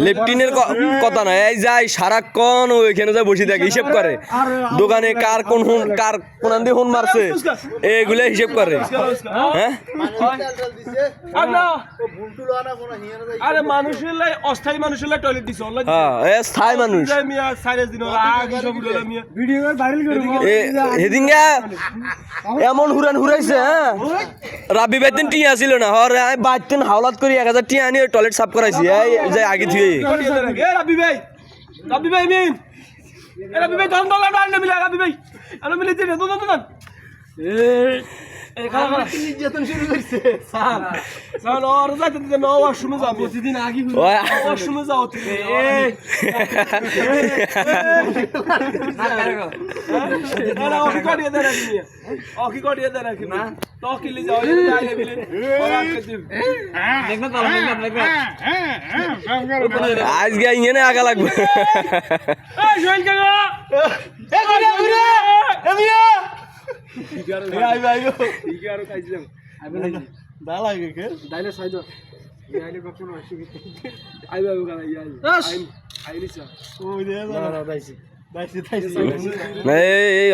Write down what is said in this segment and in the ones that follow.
লেফটিনের কথা না, এই যাই সারাক্ষণ ওইখানে যা বসে থাকে হিসেব করে দোকানে কার কোন দিয়ে ফোন মারছে এগুলো হিসেব করে। হ্যাঁ আরে মানুষের লাই অস্থায়ী মানুষের লাই টয়লেট দিছে হ্যাঁ স্থায়ী মানুষ হেদিনগা এমন হুরাইছে। হ্যাঁ রাবি বাইতেন টিয়া ছিল না হর বাইতেন হাওলাত করি 1000 টিয়া আনি টয়লেট সাফ করাইছি এই যে আগে থুয়ে রাবি ভাই মিন রাবি ভাই ধন ডলার না মিলা রাবি ভাই আমি মিলে দিন দন এই খালা নির্যাতন শুরু করছে স্যার স্যার আর যাইতে দিতে না ওয়াশরুমে যাবো প্রতিদিন আগে ওয়াশরুমে যাও তুমি এই না ওকে করিয়ে দেন আপনি ওকে করিয়ে দেন আপনি না তো কি লি যাও এই যাইলে মিলে ওরাকে দিন দেখনা তো আজ গে ইনে আগা লাগবে এই জয়েল কে গো এ ঘুরে ঘুরে এমিয়া ভাই ভাই গো ঠিক আর খাইছিলাম আইবে না দা লাগে কে দাইলে সাইদ ইয়াইলে কখনো আসি আইবে আইবে গানা ইয়াই আইলিছা ওই দে না দাইছি এই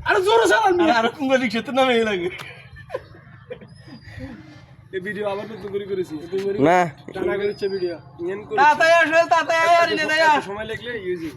আরে জোরে চালান আর কোন রিকশাতে নামে লাগে এই ভিডিও আবার নতুন করে করেছি না টানা করেছে ভিডিও তাতাই আসবে তাতাই আর নে দেয়া সময় লাগলে ইউজি